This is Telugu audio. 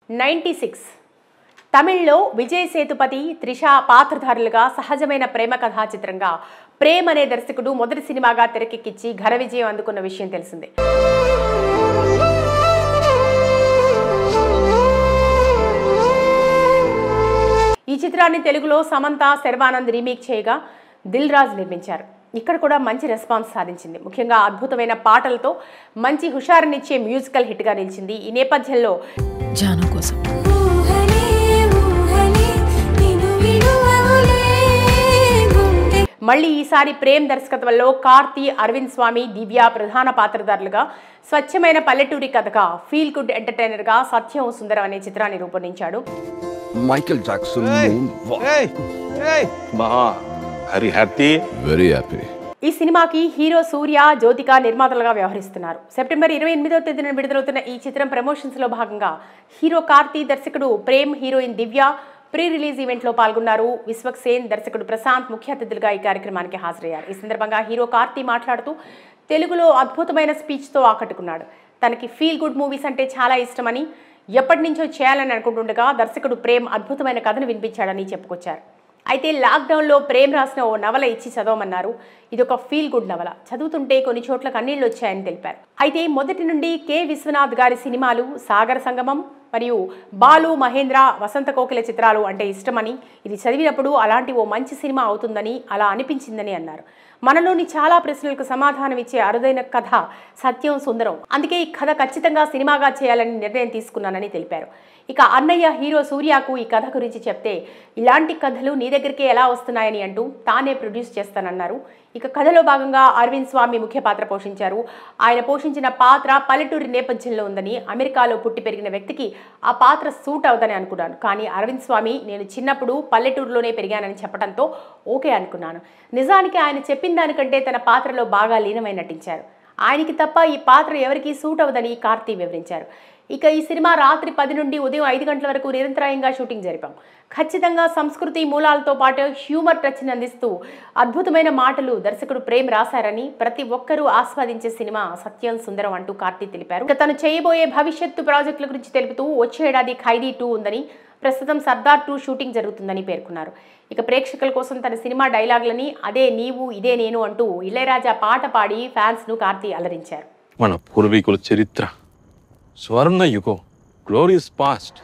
96 తమిళ్లో విజయ్ సేతుపతి త్రిష పాత్రధారులుగా సహజమైన ప్రేమ కథా చిత్రంగా ప్రేమ్ అనే దర్శకుడు మొదటి సినిమాగా తెరకెక్కించి ఘన విజయం అందుకున్న విషయం తెలిసిందే. ఈ చిత్రాన్ని తెలుగులో సమంత శర్వానంద్ రీమేక్ చేయగా దిల్ రాజు నిర్మించారు. ఇక్కడ కూడా మంచి రెస్పాన్స్ సాధించింది. ముఖ్యంగా అద్భుతమైన పాటలతో మంచి హుషారునిచ్చే మ్యూజికల్ హిట్ గా నిలిచింది. ఈ నేపథ్యంలో జాను కోసం మళ్ళీ ఈసారి ప్రేమ్ దర్శకత్వంలో కార్తీ, అరవింద్ స్వామి, దివ్య ప్రధాన పాత్రధారులుగా స్వచ్ఛమైన పల్లెటూరి కథగా ఫీల్ గుడ్ ఎంటర్టైనర్ గా సత్యం సుందరం అనే చిత్రాన్ని రూపొందించాడు. మైకేల్ జాక్సన్ ఈ సినిమాకి హీరో సూర్య, జ్యోతిక నిర్మాతలుగా వ్యవహరిస్తున్నారు. సెప్టెంబర్ 28వ తేదీన విడుదలవుతున్న ఈ చిత్రం ప్రమోషన్స్ లో భాగంగా హీరో కార్తీ, దర్శకుడు ప్రేమ్, హీరోయిన్ దివ్య ప్రీ రిలీజ్ ఈవెంట్ లో పాల్గొన్నారు. విశ్వక్ సేన్, దర్శకుడు ప్రశాంత్ ముఖ్య అతిథులుగా ఈ కార్యక్రమానికి హాజరయ్యారు. ఈ సందర్భంగా హీరో కార్తీ మాట్లాడుతూ తెలుగులో అద్భుతమైన స్పీచ్ తో ఆకట్టుకున్నాడు. తనకి ఫీల్ గుడ్ మూవీస్ అంటే చాలా ఇష్టమని, ఎప్పటి నుంచో చేయాలని అనుకుంటుండగా దర్శకుడు ప్రేమ్ అద్భుతమైన కథను వినిపించాడని చెప్పుకొచ్చారు. అయితే లాక్డౌన్లో ప్రేమ్ రాసిన ఓ నవల ఇచ్చి చదవమన్నారు. ఇది ఒక ఫీల్ గుడ్ నవల. చదువుతుంటే కొన్ని చోట్ల కన్నీళ్లు వచ్చాయని తెలిపారు. అయితే మొదటి నుండి కె విశ్వనాథ్ గారి సినిమాలు, సాగర సంగమం మరియు బాలు, మహేంద్ర, వసంత కోకిల చిత్రాలు అంటే ఇష్టమని, ఇది చదివినప్పుడు అలాంటి ఓ మంచి సినిమా అవుతుందని అలా అనిపించిందని అన్నారు. మనలోని చాలా ప్రశ్నలకు సమాధానం ఇచ్చే అరుదైన కథ సత్యం సుందరం. అందుకే ఈ కథ ఖచ్చితంగా సినిమాగా చేయాలని నిర్ణయం తీసుకున్నానని తెలిపారు. ఇక అన్నయ్య హీరో సూర్యకు ఈ కథ గురించి చెప్తే, ఇలాంటి కథలు నీ దగ్గరికి ఎలా వస్తున్నాయని అంటూ తానే ప్రొడ్యూస్ చేస్తానన్నారు. ఇక కథలో భాగంగా అరవింద్ స్వామి ముఖ్య పాత్ర పోషించారు. ఆయన పోషించిన పాత్ర పల్లెటూరి నేపథ్యంలో ఉందని, అమెరికాలో పుట్టి పెరిగిన వ్యక్తికి ఆ పాత్ర సూట్ అవుదని అనుకున్నాను. కానీ అరవింద్ స్వామి నేను చిన్నప్పుడు పల్లెటూరులోనే పెరిగానని చెప్పడంతో ఓకే అనుకున్నాను. నిజానికి ఆయన చెప్పిన దానికంటే తన పాత్రలో బాగా లీనమై నటించారు. ఆయనకి తప్ప ఈ పాత్ర ఎవరికీ సూట్ అవ్వదని కార్తీ వివరించారు. ఇక ఈ సినిమా రాత్రి 10 నుండి ఉదయం 5 గంటల వరకు నిరంతరాయంగా షూటింగ్ జరిపాం. ఖచ్చితంగా సంస్కృతి మూలాలతో పాటు హ్యూమర్ టచ్ని అందిస్తూ అద్భుతమైన మాటలు దర్శకుడు ప్రేమ్ రాశారని, ప్రతి ఒక్కరూ ఆస్వాదించే సినిమా సత్యం సుందరం అంటూ కార్తీ తెలిపారు. ఇక తను చేయబోయే భవిష్యత్తు ప్రాజెక్టుల గురించి తెలుపుతూ వచ్చే ఏడాది ఖైదీ 2 ఉందని, ప్రస్తుతం సర్దార్ 2 షూటింగ్ జరుగుతుందని పేర్కొన్నారు. ఇక ప్రేక్షకుల కోసం తన సినిమా డైలాగులని అదే నీవు ఇదే నేను అంటూ ఇళయరాజా పాట పాడి ఫ్యాన్స్ ను కార్తీ అలరించారు. మన పూర్వీకుల చరిత్ర, స్వర్ణ యుగం, గ్లోరియస్ పాస్ట్.